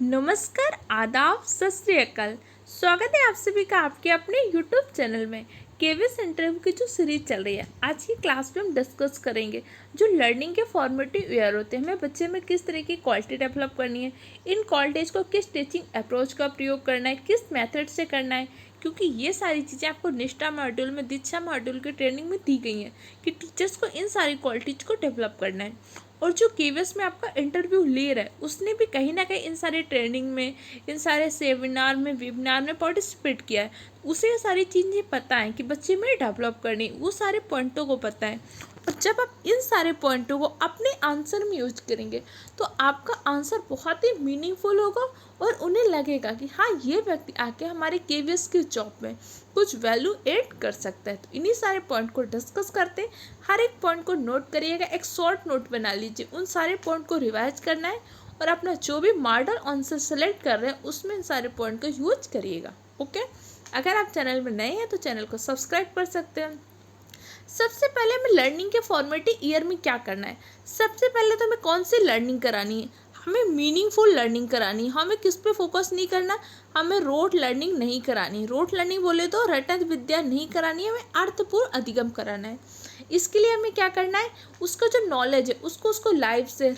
नमस्कार, आदाब, सत श्री अकाल। स्वागत है आप सभी का आपके अपने YouTube चैनल में। केवीएस इंटरव्यू की जो सीरीज चल रही है, आज की क्लास में हम डिस्कस करेंगे जो लर्निंग के फॉर्मेटिव ईयर होते हैं, हमें बच्चे में किस तरह की क्वालिटी डेवलप करनी है, इन क्वालिटीज़ को किस टीचिंग अप्रोच का प्रयोग करना है, किस मेथड से करना है, क्योंकि ये सारी चीज़ें आपको निष्ठा मॉड्यूल में, दीक्षा मॉड्यूल की ट्रेनिंग में दी गई हैं कि टीचर्स को इन सारी क्वालिटीज़ को डेवलप करना है। और जो केवीएस में आपका इंटरव्यू ले रहा है उसने भी कहीं ना कहीं इन सारे ट्रेनिंग में, इन सारे सेमिनार में, वेबिनार में पार्टिसिपेट किया है। उसे ये सारी चीज़ें पता है कि बच्चे में डेवलप करनी, वो सारे पॉइंटों को पता है। और जब आप इन सारे पॉइंटों को अपने आंसर में यूज करेंगे तो आपका आंसर बहुत ही मीनिंगफुल होगा और उन्हें लगेगा कि हाँ, ये व्यक्ति आके हमारे केवीएस की जॉब में कुछ वैल्यू ऐड कर सकता है। तो इन्हीं सारे पॉइंट को डिस्कस करते हैं। हर एक पॉइंट को नोट करिएगा, एक शॉर्ट नोट बना लीजिए, उन सारे पॉइंट को रिवाइज करना है और अपना जो भी मॉडल आंसर सेलेक्ट कर रहे हैं उसमें इन सारे पॉइंट का यूज करिएगा। ओके, अगर आप चैनल में नए हैं तो चैनल को सब्सक्राइब कर सकते हैं। सबसे पहले हमें लर्निंग के फॉर्मेटिव ईयर में क्या करना है। सबसे पहले तो हमें कौन सी लर्निंग करानी है, हमें मीनिंगफुल लर्निंग करानी है। हमें किस पे फोकस नहीं करना, हमें रोट लर्निंग नहीं करानी। रोट लर्निंग बोले तो रटत विद्या नहीं करानी है, हमें अर्थपूर्ण अधिगम कराना है। इसके लिए हमें क्या करना है, उसका जो नॉलेज है उसको लाइफ से,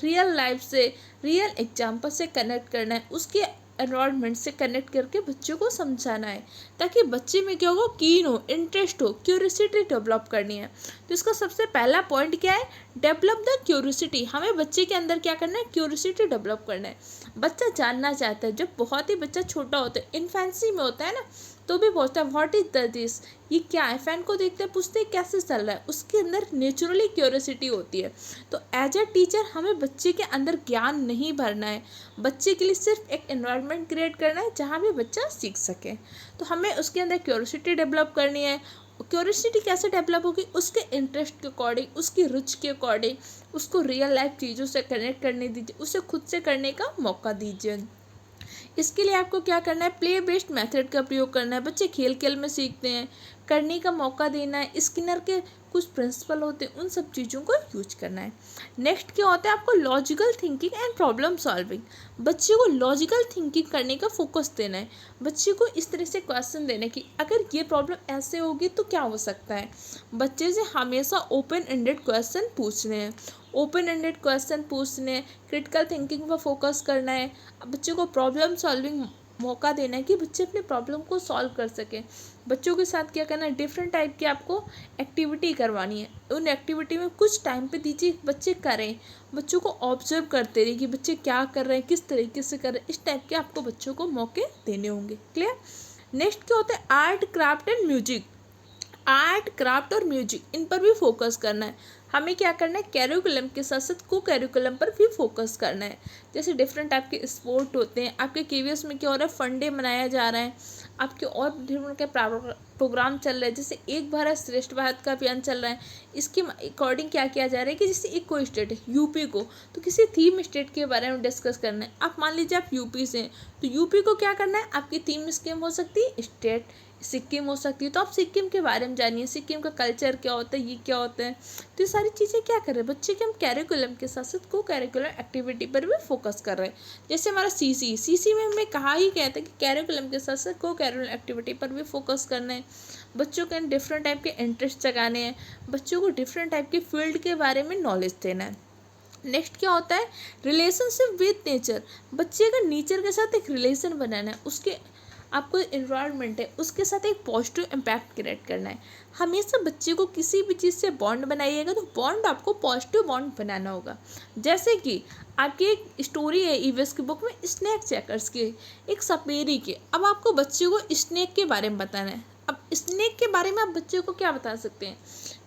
रियल एग्जाम्पल से कनेक्ट करना है, उसके एनवायरनमेंट से कनेक्ट करके बच्चों को समझाना है, ताकि बच्चे में क्या हो, कीन हो, इंटरेस्ट हो, क्यूरियोसिटी डेवलप करनी है। तो इसका सबसे पहला पॉइंट क्या है, डेवलप द क्यूरियोसिटी। हमें बच्चे के अंदर क्या करना है, क्यूरियोसिटी डेवलप करना है। बच्चा जानना चाहता है, जब बहुत ही बच्चा छोटा होता है, इन्फेंसी में होता है ना, तो भी पूछता है व्हाट इज दिस, ये क्या है। फैन को देखते हैं, पूछते हैं कैसे चल रहा है, उसके अंदर नेचुरली क्यूरियोसिटी होती है। तो एज अ टीचर हमें बच्चे के अंदर ज्ञान नहीं भरना है, बच्चे के लिए सिर्फ एक एनवायरनमेंट क्रिएट करना है जहाँ भी बच्चा सीख सके। तो हमें उसके अंदर क्यूरियोसिटी डेवलप करनी है। क्यूरियोसिटी कैसे डेवलप होगी, उसके इंटरेस्ट के अकॉर्डिंग, उसकी रुचि के अकॉर्डिंग, उसको रियल लाइफ चीज़ों से कनेक्ट करने दीजिए, उसे खुद से करने का मौका दीजिए। इसके लिए आपको क्या करना है, प्ले बेस्ड मेथड का प्रयोग करना है। बच्चे खेल खेल में सीखते हैं, करने का मौका देना है। स्किनर के कुछ प्रिंसिपल होते हैं, उन सब चीज़ों को यूज करना है। नेक्स्ट क्या होता है, आपको logical thinking and problem solving. बच्चे को लॉजिकल थिंकिंग करने का फोकस देना है। बच्चे को इस तरह से क्वेश्चन देना है कि अगर ये प्रॉब्लम ऐसे होगी तो क्या हो सकता है। बच्चे से हमेशा ओपन एंडेड क्वेश्चन पूछने हैं, क्रिटिकल थिंकिंग पर फोकस करना है। बच्चे को प्रॉब्लम सॉल्विंग मौका देना है कि बच्चे अपने प्रॉब्लम को सॉल्व कर सकें। बच्चों के साथ क्या करना है, डिफरेंट टाइप की आपको एक्टिविटी करवानी है। उन एक्टिविटी में कुछ टाइम पे दीजिए, बच्चे करें। बच्चों को ऑब्जर्व करते रहिए कि बच्चे क्या कर रहे हैं, किस तरीके से कर रहे हैं। इस टाइप के आपको बच्चों को मौके देने होंगे। क्लियर। नेक्स्ट क्या होता है, art craft and music. Art craft और म्यूजिक, इन पर भी फोकस करना है। हमें क्या करना है, कैरिकुलम के साथ साथ को कैरिकुलम पर भी फोकस करना है। जैसे डिफरेंट टाइप के स्पोर्ट होते हैं, आपके केवीएस में क्या हो रहा है, फंडे मनाया जा रहा है, आपके और डिफरेंट के प्रोग्राम चल रहे हैं। जैसे एक भारत श्रेष्ठ भारत का अभियान चल रहा है, इसके अकॉर्डिंग क्या किया जा रहा है कि जैसे एक कोई स्टेट है यूपी को, तो किसी थीम स्टेट के बारे में डिस्कस करना है। आप मान लीजिए आप यूपी से हैं, तो यूपी को क्या करना है, आपकी थीम स्कीम हो सकती है स्टेट, सिक्किम हो सकती है, तो आप सिक्किम के बारे में जानिए, सिक्किम का कल्चर क्या होता है, ये क्या होता है। तो ये सारी चीज़ें क्या कर रहे हैं, बच्चे के हम कैरिकुलम के साथ साथ को कैरिकुलर एक्टिविटी पर भी फोकस कर रहे हैं। जैसे हमारा सीसी में हमें कहा ही गया था कि कैरिकुलम के साथ साथ को कैरिकुलर एक्टिविटी पर भी फोकस करना है। बच्चों के डिफरेंट टाइप के इंटरेस्ट जगाने हैं, बच्चों को डिफरेंट टाइप के फील्ड के बारे में नॉलेज देना है। नेक्स्ट क्या होता है, रिलेशनशिप विद नेचर। बच्चे का नेचर के साथ एक रिलेशन बनाना है, उसके आपको इन्वायरमेंट है उसके साथ एक पॉजिटिव इम्पैक्ट क्रिएट करना है। हमेशा बच्चे को किसी भी चीज़ से बॉन्ड बनाइएगा तो बॉन्ड आपको पॉजिटिव बॉन्ड बनाना होगा। जैसे कि आपकी एक स्टोरी है ईवीएस की बुक में, स्नेक चेकर्स की, एक सपेरी की। अब आपको बच्चे को स्नेक के बारे में बताना है। अब स्नेक के बारे में आप बच्चे को क्या बता सकते हैं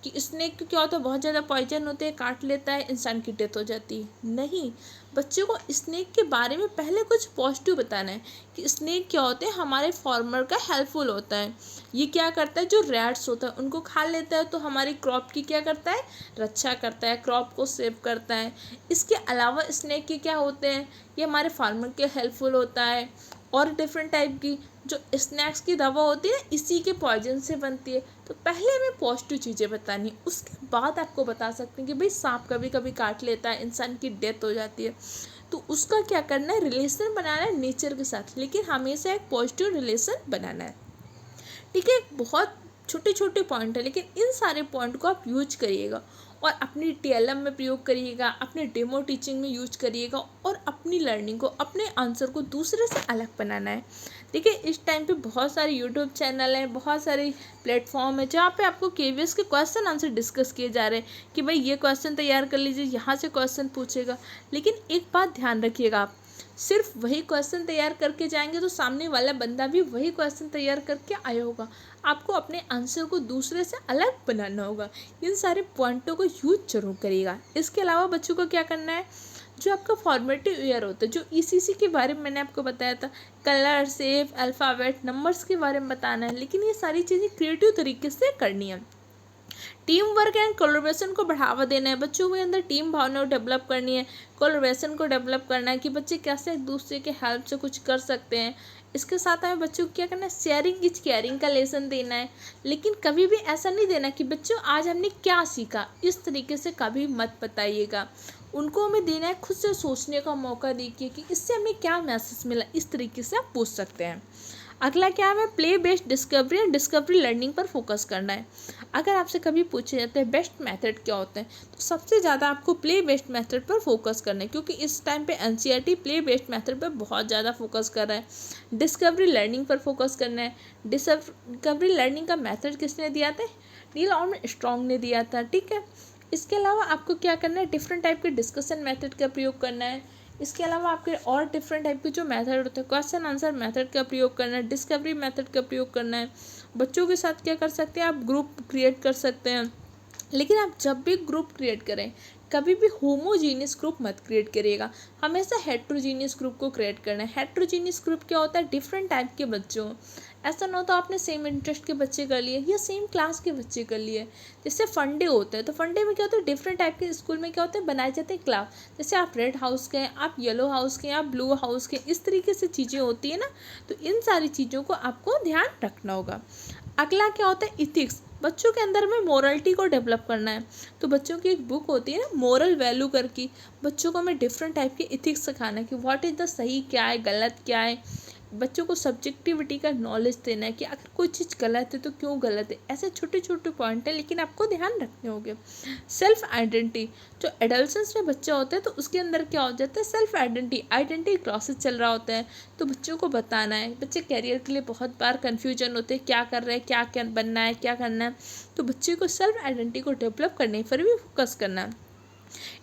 कि स्नेक क्या होता है, बहुत ज़्यादा पॉइजन होते हैं, काट लेता है, इंसान की डेथ हो जाती है। नहीं, बच्चे को स्नेक के बारे में पहले कुछ पॉजिटिव बताना है कि स्नेक क्या होते हैं, हमारे फार्मर का हेल्पफुल होता है। ये क्या करता है, जो रैट्स होता है उनको खा लेता है, तो हमारी क्रॉप की क्या करता है, रक्षा करता है, क्रॉप को सेव करता है। इसके अलावा स्नेक के क्या होते हैं, ये हमारे फार्मर के हेल्पफुल होता है। और डिफरेंट टाइप की जो स्नैक्स की दवा होती है इसी के पॉइजन से बनती है। तो पहले हमें पॉजिटिव चीज़ें बतानी, उसके बाद आपको बता सकते हैं कि भाई सांप कभी कभी काट लेता है, इंसान की डेथ हो जाती है। तो उसका क्या करना है, रिलेशन बनाना है नेचर के साथ, लेकिन हमेशा एक पॉजिटिव रिलेशन बनाना है। ठीक है, बहुत छोटे छोटे पॉइंट है, लेकिन इन सारे पॉइंट को आप यूज करिएगा और अपनी टीएलएम में प्रयोग करिएगा, अपने डेमो टीचिंग में यूज करिएगा और अपनी लर्निंग को, अपने आंसर को दूसरे से अलग बनाना है। देखिए, इस टाइम पे बहुत सारे यूट्यूब चैनल हैं, बहुत सारे प्लेटफॉर्म है जहाँ पे आपको केवीएस के क्वेश्चन आंसर डिस्कस किए जा रहे हैं कि भाई ये क्वेश्चन तैयार कर लीजिए, यहाँ से क्वेश्चन पूछेगा। लेकिन एक बात ध्यान रखिएगा, आप सिर्फ वही क्वेश्चन तैयार करके जाएंगे तो सामने वाला बंदा भी वही क्वेश्चन तैयार करके आया होगा। आपको अपने आंसर को दूसरे से अलग बनाना होगा। इन सारे पॉइंटों को यूज जरूर करिएगा। इसके अलावा बच्चों को क्या करना है, जो आपका फॉर्मेटिव ईयर होता है, जो ईसीसी के बारे में मैंने आपको बताया था, कलर, शेप, अल्फ़ाबेट, नंबर्स के बारे में बताना है, लेकिन ये सारी चीज़ें क्रिएटिव तरीके से करनी है। टीम वर्क एंड कोलैबोरेशन को बढ़ावा देना है, बच्चों के अंदर टीम भावना को डेवलप करनी है, कोलैबोरेशन को डेवलप करना है कि बच्चे कैसे एक दूसरे के हेल्प से कुछ कर सकते हैं। इसके साथ हमें बच्चों को क्या करना है, शेयरिंग इज केयरिंग का लेसन देना है। लेकिन कभी भी ऐसा नहीं देना कि बच्चों आज हमने क्या सीखा, इस तरीके से कभी मत बताइएगा। उनको हमें देना है खुद से सोचने का मौका देखिए कि इससे हमें क्या मैसेज मिला, इस तरीके से आप पूछ सकते हैं। अगला क्या है, play based discovery and discovery learning पर फोकस करना है। अगर आपसे कभी पूछे जाते हैं बेस्ट मेथड क्या होते हैं, तो सबसे ज़्यादा आपको प्ले बेस्ड मेथड पर फोकस करना है, क्योंकि इस टाइम पे एनसीईआरटी प्ले बेस्ड मेथड पर बहुत ज़्यादा फोकस कर रहा है। डिस्कवरी लर्निंग पर फोकस करना है। डिस्कवरी लर्निंग का मेथड किसने दिया था, नील आर्मस्ट्रॉन्ग ने दिया था। ठीक है, इसके अलावा आपको क्या करना है, डिफरेंट टाइप के डिस्कशन मेथड का प्रयोग करना है। इसके अलावा आपके और डिफरेंट टाइप के जो मेथड होते हैं, क्वेश्चन आंसर मेथड का प्रयोग करना है, डिस्कवरी मेथड का प्रयोग करना है। बच्चों के साथ क्या कर सकते हैं, आप ग्रुप क्रिएट कर सकते हैं। लेकिन आप जब भी ग्रुप क्रिएट करें, कभी भी होमोजीनियस ग्रुप मत क्रिएट करिएगा, हमेशा हेट्रोजीनियस ग्रुप को क्रिएट करना है। हेट्रोजीनियस ग्रुप क्या होता है, डिफरेंट टाइप के बच्चों, ऐसा ना हो तो आपने सेम इंटरेस्ट के बच्चे कर लिए या सेम क्लास के बच्चे कर लिए। जैसे फंडे होते हैं, तो फंडे में क्या होता है, डिफरेंट टाइप के स्कूल में क्या होते हैं, बनाए जाते हैं क्लास। जैसे आप रेड हाउस के हैं, आप येलो हाउस के हैं, आप ब्लू हाउस के, इस तरीके से चीज़ें होती है ना। तो इन सारी चीज़ों को आपको ध्यान रखना होगा। अगला क्या होता है, इथिक्स। बच्चों के अंदर में मोरलिटी को डेवलप करना है। तो बच्चों की एक बुक होती है ना, मोरल वैल्यू करके, बच्चों को हमें डिफरेंट टाइप के इथिक्स सिखाना है कि व्हाट इज़ द सही क्या है, गलत क्या है। बच्चों को सब्जेक्टिविटी का नॉलेज देना है कि अगर कोई चीज़ गलत है तो क्यों गलत है। ऐसे छोटे छोटे पॉइंट हैं, लेकिन आपको ध्यान रखने होंगे। सेल्फ आइडेंटिटी, जो एडल्सेंस में बच्चा होता है तो उसके अंदर क्या हो जाता है, सेल्फ आइडेंटिटी क्राइसिस चल रहा होता है। तो बच्चों को बताना है, बच्चे कैरियर के लिए बहुत बार कन्फ्यूजन होते हैं, क्या कर रहे हैं, क्या क्या बनना है, क्या करना है। तो बच्चे को सेल्फ आइडेंटिटी को डेवलप करने पर भी फोकस करना है।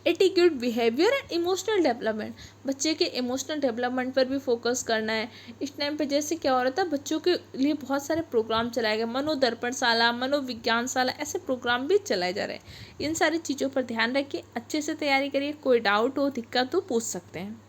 Attitude, behaviour and emotional development, बच्चे के इमोशनल डेवलपमेंट पर भी फोकस करना है। इस टाइम पे जैसे क्या हो रहा था, बच्चों के लिए बहुत सारे प्रोग्राम चलाए गए, मनोदर्पण शाला, मनोविज्ञान शाला, ऐसे प्रोग्राम भी चलाए जा रहे हैं। इन सारी चीज़ों पर ध्यान रखिए, अच्छे से तैयारी करिए। कोई डाउट हो, दिक्कत हो, पूछ सकते हैं।